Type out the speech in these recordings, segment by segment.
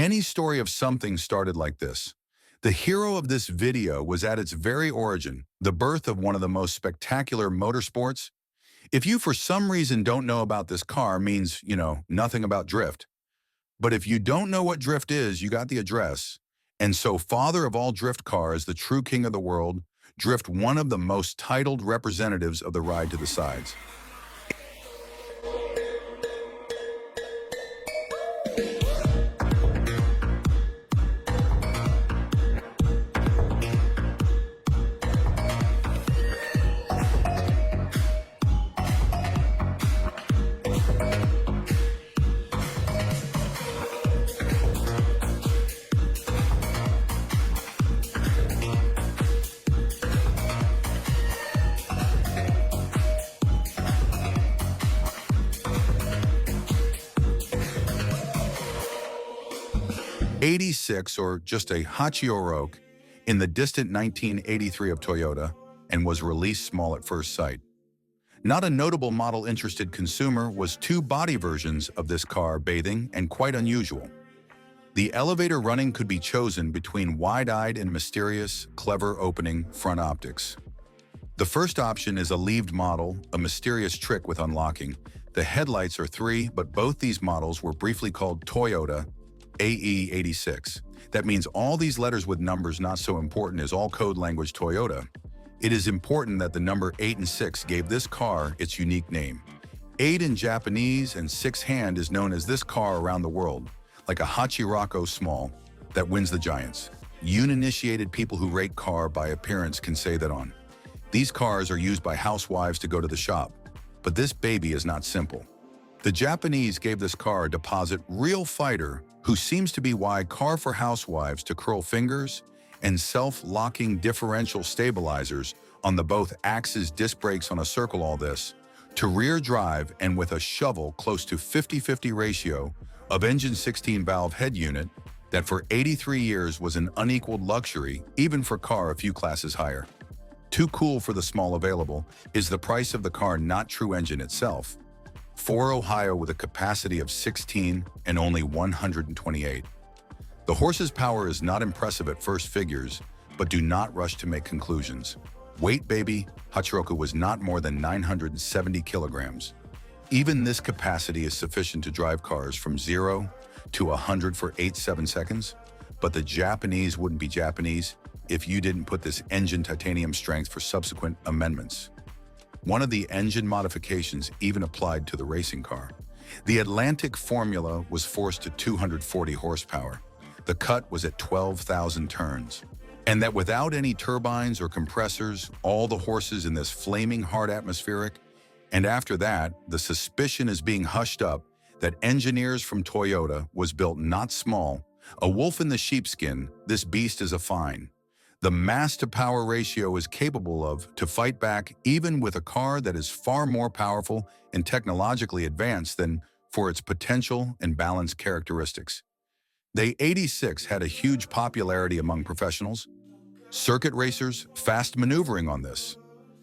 Any story of something started like this. The hero of this video was at its very origin, the birth of one of the most spectacular motorsports. If you for some reason don't know about this car means, nothing about drift. But if you don't know what drift is, you got the address. And so father of all drift cars, the true king of the world, drift one of the most titled representatives of the ride to the sides. 86, or just a Hachioroke, in the distant 1983 of Toyota, and was released small at first sight. Not a notable model interested consumer was two body versions of this car bathing, and quite unusual. The elevator running could be chosen between wide-eyed and mysterious, clever opening front optics. The first option is a leaved model, a mysterious trick with unlocking. The headlights are 3, but both these models were briefly called Toyota AE86. That means all these letters with numbers not so important as all code language Toyota. It is important that the number 8 and 6 gave this car its unique name. 8 in Japanese and 6 hand is known as this car around the world, like a Hachirako small that wins the giants. Uninitiated people who rate car by appearance can say that on. These cars are used by housewives to go to the shop, but this baby is not simple. The Japanese gave this car a deposit real fighter who seems to be why car for housewives to curl fingers and self-locking differential stabilizers on the both axes disc brakes on a circle all this, to rear drive and with a shovel close to 50-50 ratio of engine 16-valve head unit that for 83 years was an unequaled luxury even for car a few classes higher. Too cool for the small available is the price of the car not true engine itself. 4 Ohio with a capacity of 16 and only 128. The horse's power is not impressive at first figures, but do not rush to make conclusions. Weight baby, Hachiroku was not more than 970 kilograms. Even this capacity is sufficient to drive cars from 0 to 100 for 8-7 seconds, but the Japanese wouldn't be Japanese if you didn't put this engine titanium strength for subsequent amendments. One of the engine modifications even applied to the racing car. The Atlantic formula was forced to 240 horsepower. The cut was at 12,000 turns. And that without any turbines or compressors, all the horses in this flaming hard atmospheric, and after that, the suspicion is being hushed up that engineers from Toyota was built not small. A wolf in the sheepskin, this beast is a fine. The mass-to-power ratio is capable of to fight back even with a car that is far more powerful and technologically advanced than for its potential and balanced characteristics. The 86 had a huge popularity among professionals, circuit racers, fast maneuvering on this.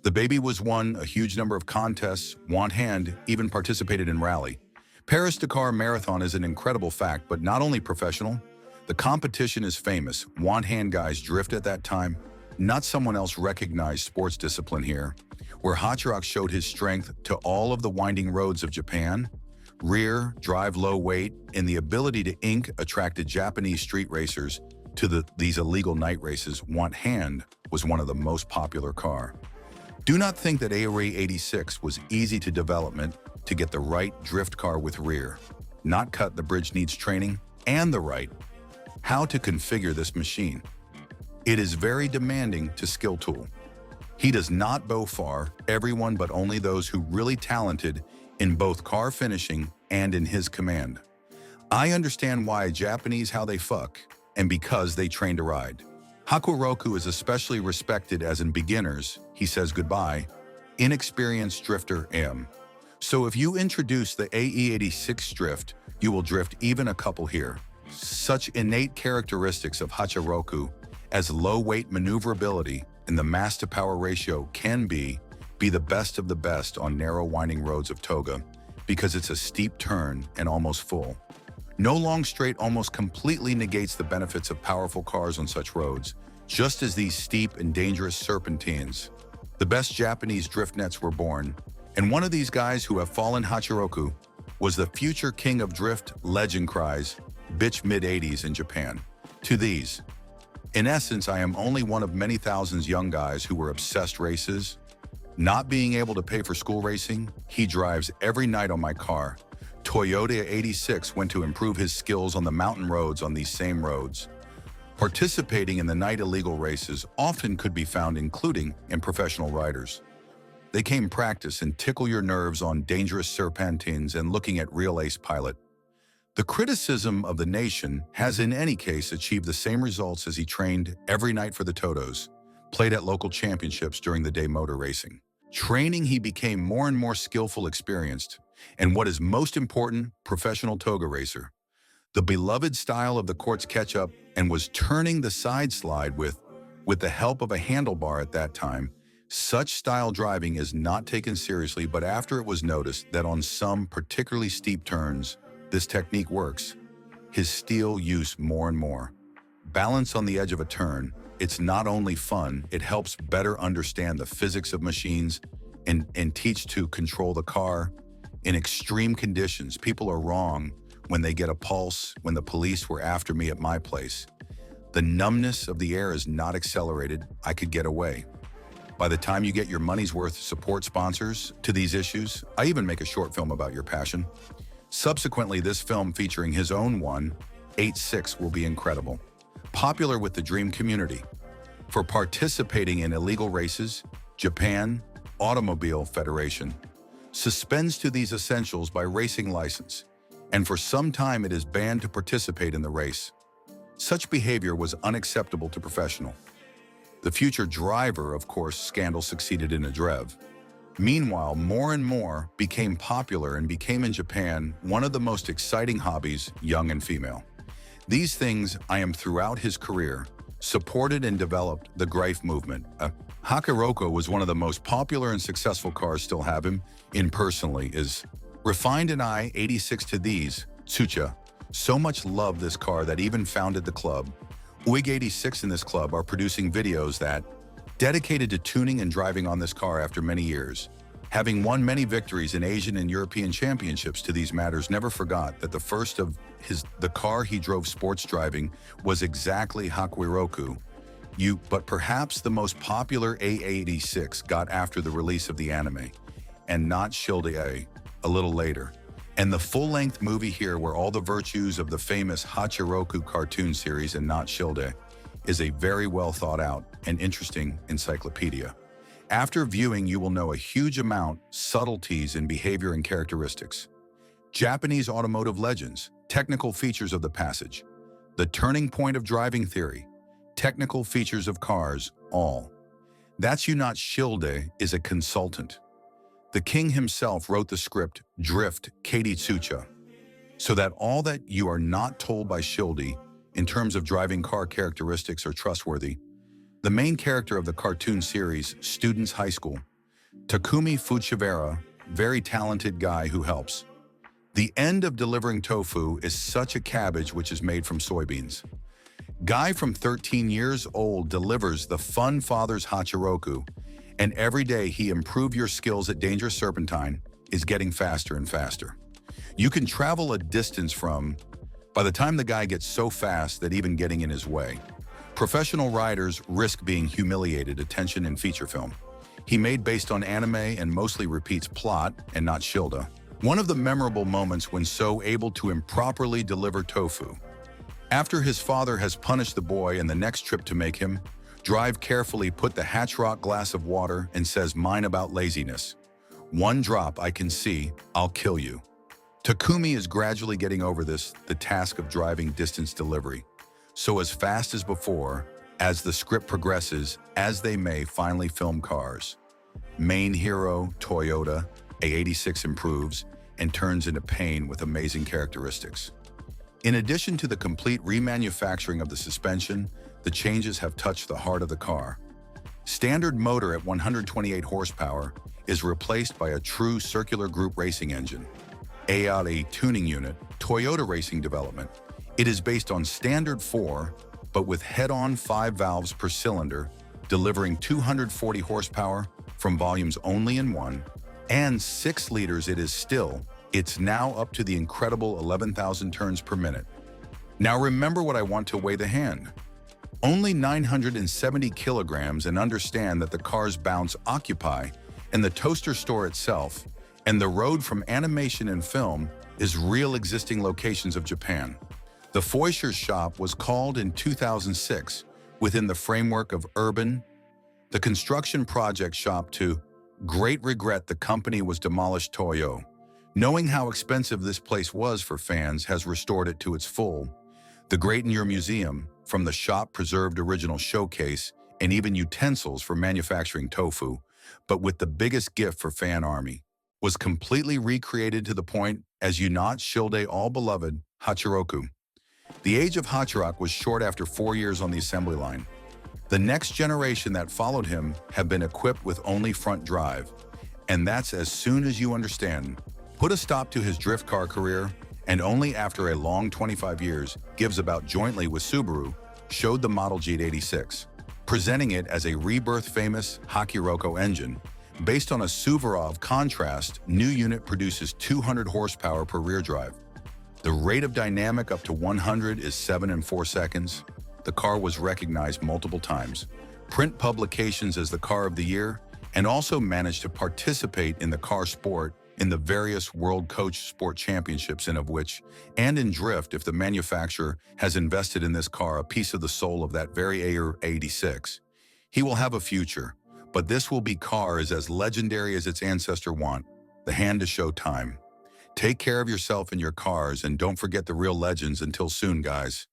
The baby was won a huge number of contests, want hand, even participated in rally. Paris-Dakar Marathon is an incredible fact, but not only professional. The competition is famous. Want-hand guys drift at that time. Not someone else recognized sports discipline here, where Hachiroku showed his strength to all of the winding roads of Japan. Rear, drive low weight, and the ability to ink attracted Japanese street racers to these illegal night races. Want-hand was one of the most popular car. Do not think that ARE 86 was easy to development to get the right drift car with rear. Not cut, the bridge needs training and the right. How to configure this machine. It is very demanding to skill tool. He does not bow far, everyone but only those who really talented in both car finishing and in his command. I understand why Japanese how they fuck, and because they train to ride. Hachiroku is especially respected as in beginners, he says goodbye, inexperienced drifter am. So if you introduce the AE86 drift, you will drift even a couple here. Such innate characteristics of Hachiroku as low-weight maneuverability and the mass-to-power ratio can be the best of the best on narrow winding roads of Toga because it's a steep turn and almost full. No long straight almost completely negates the benefits of powerful cars on such roads, just as these steep and dangerous serpentines. The best Japanese drift nets were born, and one of these guys who have fallen Hachiroku was the future king of drift legend cries, bitch mid-80s in Japan. To these, in essence, I am only one of many thousands young guys who were obsessed races. Not being able to pay for school racing, he drives every night on my car. Toyota 86 went to improve his skills on the mountain roads on these same roads. Participating in the night illegal races often could be found including in professional riders. They came practice and tickle your nerves on dangerous serpentines and looking at real ace pilot. The criticism of the nation has in any case achieved the same results as he trained every night for the Totos, played at local championships during the day motor racing. Training, he became more and more skillful, experienced, and what is most important, professional toga racer. The beloved style of the courts catch-up and was turning the side slide with the help of a handlebar at that time. Such style driving is not taken seriously, but after it was noticed that on some particularly steep turns, this technique works, his steel use more and more. Balance on the edge of a turn, it's not only fun, it helps better understand the physics of machines and teach to control the car. In extreme conditions, people are wrong when they get a pulse when the police were after me at my place. The numbness of the air is not accelerated, I could get away. By the time you get your money's worth support sponsors to these issues, I even make a short film about your passion. Subsequently, this film featuring his own 186 will be incredible. Popular with the dream community. For participating in illegal races, Japan Automobile Federation suspends to these essentials by racing license, and for some time it is banned to participate in the race. Such behavior was unacceptable to professional. The future driver, of course, scandal succeeded in a drev. Meanwhile, more and more became popular and became in Japan one of the most exciting hobbies, young and female. These things I am throughout his career, supported and developed the Greif movement. Hachiroku was one of the most popular and successful cars, still have him in personally, is refined and I 86 to these, Tsuchiya. So much love this car that even founded the club. Uig 86 in this club are producing videos that dedicated to tuning and driving on this car after many years. Having won many victories in Asian and European championships to these matters, never forgot that the first of the car he drove sports driving was exactly Hachiroku. But perhaps the most popular A86 got after the release of the anime, and not Shilde a little later. And the full-length movie here, where all the virtues of the famous Hachiroku cartoon series and not Shilde, is a very well thought out and interesting encyclopedia. After viewing, you will know a huge amount, subtleties in behavior and characteristics. Japanese automotive legends, technical features of the passage, the turning point of driving theory, technical features of cars, all. That's you not Shilde is a consultant. The king himself wrote the script, Drift, Keiichi Tsuchiya, so that all that you are not told by Shilde in terms of driving car characteristics are trustworthy. The main character of the cartoon series, Students High School, Takumi Fujiwara, very talented guy who helps. The end of delivering tofu is such a cabbage which is made from soybeans. Guy from 13 years old delivers the fun father's Hachiroku, and every day he improve your skills at dangerous serpentine is getting faster and faster. You can travel a distance by the time the guy gets so fast that even getting in his way. Professional riders risk being humiliated, attention in feature film. He made based on anime and mostly repeats plot and not Shilde. One of the memorable moments when so able to improperly deliver tofu. After his father has punished the boy and the next trip to make him drive carefully, put the hatchrock glass of water and says mine about laziness. One drop I can see, I'll kill you. Takumi is gradually getting over the task of driving distance delivery. So as fast as before, as the script progresses, as they may finally film cars. Main hero, Toyota, A86 improves and turns into pain with amazing characteristics. In addition to the complete remanufacturing of the suspension, the changes have touched the heart of the car. Standard motor at 128 horsepower is replaced by a true circular group racing engine. AI tuning unit, Toyota racing development. It is based on standard 4, but with head-on 5 valves per cylinder, delivering 240 horsepower from volumes only in 1, and 6 liters it's now up to the incredible 11,000 turns per minute. Now remember what I want to weigh the hand. Only 970 kilograms, and understand that the car's bounce occupy and the toaster store itself and the road from animation and film is real existing locations of Japan. The Fleischer's shop was called in 2006 within the framework of Urban, the construction project shop to great regret the company was demolished. Toyo, knowing how expensive this place was for fans, has restored it to its full. The Great in Your Museum, from the shop preserved original showcase and even utensils for manufacturing tofu, but with the biggest gift for fan army, was completely recreated to the point as you not Shilde all-beloved Hachiroku. The age of Hachiroku was short after 4 years on the assembly line. The next generation that followed him have been equipped with only front drive, and that's as soon as you understand. Put a stop to his drift car career, and only after a long 25 years gives about jointly with Subaru, showed the Model G86, presenting it as a rebirth famous Hachiroku engine. Based on a Suvorov contrast, new unit produces 200 horsepower per rear drive. The rate of dynamic up to 100 is 7 and 4 seconds. The car was recognized multiple times, print publications as the car of the year, and also managed to participate in the car sport in the various World Coach Sport Championships, and of which, and in drift if the manufacturer has invested in this car a piece of the soul of that very year 86. He will have a future, but this will be car is as legendary as its ancestor want, the hand to show time. Take care of yourself and your cars, and don't forget the real legends. Until soon, guys.